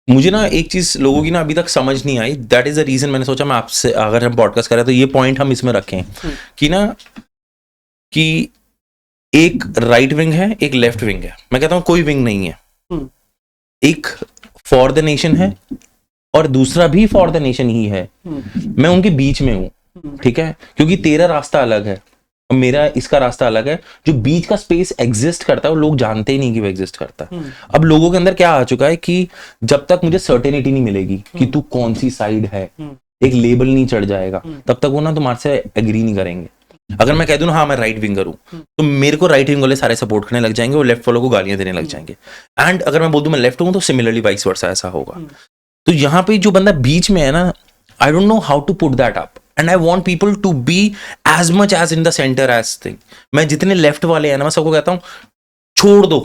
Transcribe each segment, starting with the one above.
मुझे ना एक चीज लोगों की ना अभी तक समझ नहीं आई, दैट इज द रीजन मैंने सोचा मैं आपसे, अगर हम पॉडकास्ट करें तो ये पॉइंट हम इसमें रखें कि ना, कि एक राइट विंग है, एक लेफ्ट विंग है। मैं कहता हूं कोई विंग नहीं है, एक फॉर द नेशन है और दूसरा भी फॉर द नेशन ही है। मैं उनके बीच में हूं, ठीक है, क्योंकि तेरा रास्ता अलग है और मेरा इसका रास्ता अलग है। जो बीच का स्पेस एग्जिस्ट करता है वो लोग जानते ही नहीं कि वो एग्जिस्ट करता है। अब लोगों के अंदर क्या आ चुका है कि जब तक मुझे सर्टेनिटी नहीं मिलेगी कि तू कौन सी साइड है, एक लेबल नहीं चढ़ जाएगा, तब तक वो ना तुम्हारे से एग्री नहीं करेंगे। अगर मैं कह दूं ना हाँ मैं राइट विंगर हूं, तो मेरे को राइट विंग वाले सारे सपोर्ट करने लग जाएंगे और लेफ्ट वालों को गालियां देने लग जाएंगे। एंड अगर मैं बोल दूं मैं लेफ्ट हूं, तो सिमिलरली वाइस वर्सा ऐसा होगा। तो यहाँ पे जो बंदा बीच में है ना, I don't know how to put that up, and I want people to be as much as in the centre as thing. मैं जितने लेफ्ट वाले हैं ना, मैं सबको कहता हूं छोड़ दो,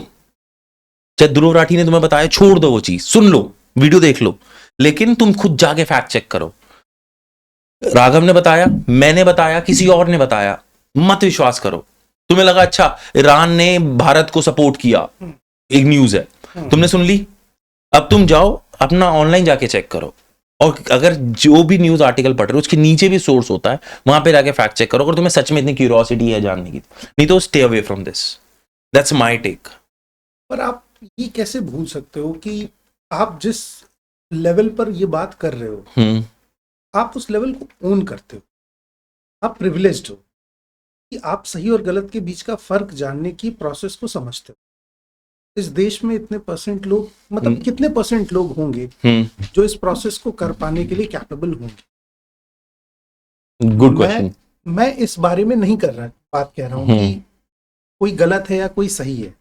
चाहे ध्रुव राठी ने तुम्हें बताया, छोड़ दो वो चीज, सुन लो, वीडियो देख लो, लेकिन तुम खुद जाके फैक्ट चेक करो। राघव ने बताया, मैंने बताया, किसी और ने बताया, मत विश्वास करो। तुम्हें लगा अच्छा ईरान ने भारत को सपोर्ट किया, एक न्यूज है, तुमने सुन ली, अब तुम जाओ अपना ऑनलाइन जाके चेक करो, और अगर जो भी न्यूज आर्टिकल पढ़ रहे हो उसके नीचे भी सोर्स होता है, वहां पे जाके फैक्ट चेक करो, अगर तुम्हें सच में इतनी क्यूरियोसिटी है जानने की। नहीं तो stay away from this, that's my take. पर आप ये कैसे भूल सकते हो कि आप जिस लेवल पर ये बात कर रहे हो, आप उस लेवल को ओन करते हो, आप प्रिविलेज्ड हो कि आप सही और गलत के बीच का फर्क जानने की प्रोसेस को समझते हो। इस देश में इतने परसेंट लोग, मतलब कितने परसेंट लोग होंगे जो इस प्रोसेस को कर पाने के लिए कैपेबल होंगे? Good question. मैं इस बारे में नहीं कर रहा, बात कह रहा हूँ कि कोई गलत है या कोई सही है।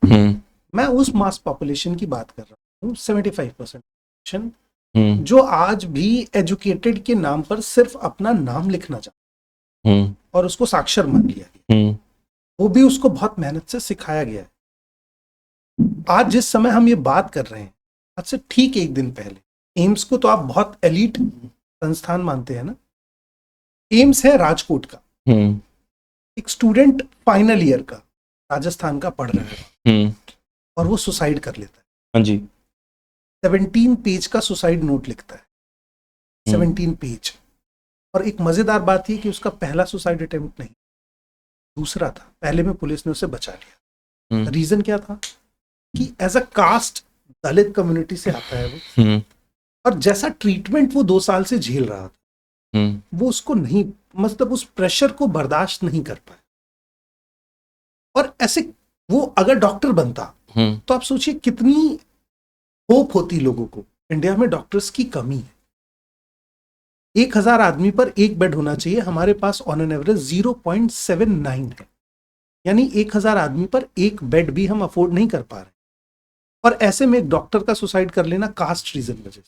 मैं उस मास पॉपुलेशन की बात कर रहा हूँ, 75% जो आज भी एजुकेटेड के नाम पर सिर्फ अपना नाम लिखना चाहता है और उसको साक्षर मान लिया गया, वो भी उसको बहुत मेहनत से सिखाया गया है। आज जिस समय हम ये बात कर रहे हैं, आज से ठीक एक दिन पहले, एम्स को तो आप बहुत एलीट संस्थान मानते हैं ना, एम्स है राजकोट का, एक स्टूडेंट फाइनल ईयर का राजस्थान का पढ़ रहा है और वो सुसाइड कर लेता है। हाँ जी। 17 पेज का सुसाइड नोट लिखता है, 17 पेज। और एक मजेदार बात यह कि उसका पहला सुसाइड अटेम्प्ट नहीं, दूसरा था। पहले में पुलिस ने उसे बचा लिया। रीजन क्या था कि as a caste Dalit community से आता है वो, और जैसा ट्रीटमेंट वो 2 साल से झेल रहा था, वो उसको नहीं, मतलब उस प्रेशर को बर्दाश्त नहीं कर पाया। और ऐसे वो अगर डॉक्टर बनता तो आप सोचिए कितनी होप होती लोगों को। इंडिया में डॉक्टर्स की कमी है, 1000 आदमी पर एक बेड होना चाहिए, हमारे पास ऑन एन एवरेज 0.79 है, यानी 1000 आदमी पर एक बेड भी हम अफोर्ड नहीं कर पा रहे। और ऐसे में एक डॉक्टर का सुसाइड कर लेना कास्ट रीजन वजह से,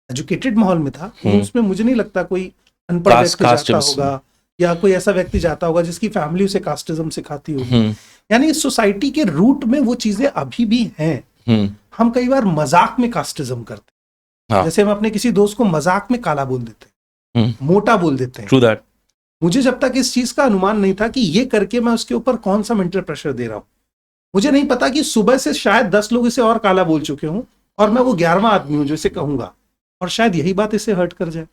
एजुकेटेड माहौल में था, उसमें मुझे नहीं लगता कोई अनपढ़ व्यक्ति जाता होगा या कोई ऐसा व्यक्ति जाता होगा जिसकी फैमिली उसे कास्टिज्म सिखाती होगी। यानी इस सोसाइटी के रूट में वो चीजें अभी भी हैं। हम कई बार मजाक में कास्टिज्म करते हैं, जैसे हम अपने किसी दोस्त को मजाक में काला बोल देते हैं, मोटा बोल देते हैं। True that. मुझे जब तक इस चीज का अनुमान नहीं था कि ये करके मैं उसके ऊपर कौन सा मेंटल प्रेशर दे रहा हूं, मुझे नहीं पता कि सुबह से शायद 10 लोग इसे और काला बोल चुके हों और मैं वो 11वां आदमी हूं जो इसे कहूंगा, और शायद यही बात इसे हर्ट कर जाए।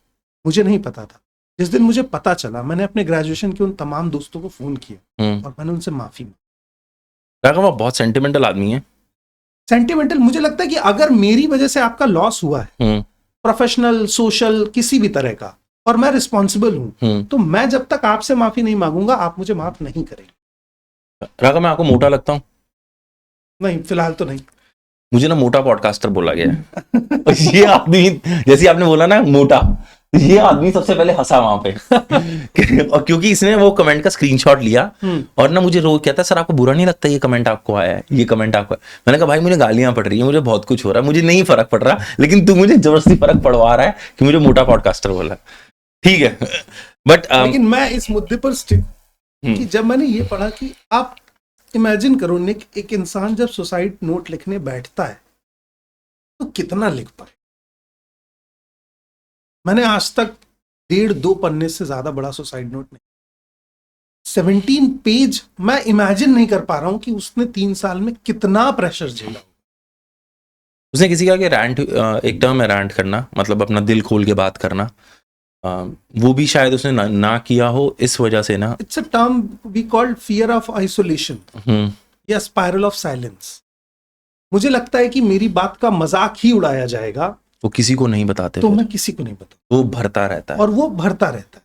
मुझे नहीं पता था। जिस दिन मुझे पता चला, मैंने अपने ग्रेजुएशन के उन तमाम दोस्तों को फोन किया और मैंने उनसे माफी मांगी। वो बहुत सेंटिमेंटल आदमी है। सेंटिमेंटल, मुझे लगता है कि अगर मेरी वजह से आपका लॉस हुआ है, प्रोफेशनल, सोशल, किसी भी तरह का, और मैं रिस्पॉन्सिबल हूं, तो मैं जब तक आपसे माफी नहीं मांगूंगा, आप मुझे माफ नहीं करेंगे। राघव, मैं आपको मोटा लगता हूं? नहीं, फिलहाल तो नहीं। मुझे ना मोटा पॉडकास्टर बोला गया है। ये आदमी, जैसे आपने बोला ना मोटा, ये आदमी सबसे पहले हंसा वहां पे। और क्योंकि इसने वो कमेंट का स्क्रीनशॉट लिया और ना मुझे रोज कहता है सर आपको बुरा नहीं लगता ये कमेंट आपको आया है, ये कमेंट आपको। मैंने कहा भाई मुझे गालियां पड़ रही है, मुझे बहुत कुछ हो रहा है, मुझे नहीं फर्क पड़ रहा, लेकिन तू मुझे जबरदस्ती फर्क पड़वा रहा है कि मुझे मोटा पॉडकास्टर बोला। ठीक है, बट लेकिन मैं इस मुद्दे पर स्टिक कि जब मैंने ये पढ़ा कि आप इमेजिन करो निक, एक इंसान जब सुसाइड नोट लिखने बैठता है तो कितना लिख पाए। मैंने आज तक 1.5-2 पन्ने से ज्यादा बड़ा सुसाइड नोट नहीं, 17 पेज। मैं इमेजिन नहीं कर पा रहा हूं कि उसने 3 साल में कितना प्रेशर झेला। उसने किसी का कि रैंट, एक टर्म है रैंट करना, मतलब अपना दिल खोल के बात करना, वो भी शायद उसने ना किया हो इस वजह से ना। It's a term we called fear of isolation या स्पाइरल ऑफ साइलेंस। मुझे लगता है कि मेरी बात का मजाक ही उड़ाया जाएगा, वो किसी को नहीं बताते, तो मैं किसी को नहीं बताता, वो भरता रहता है और वो भरता रहता है।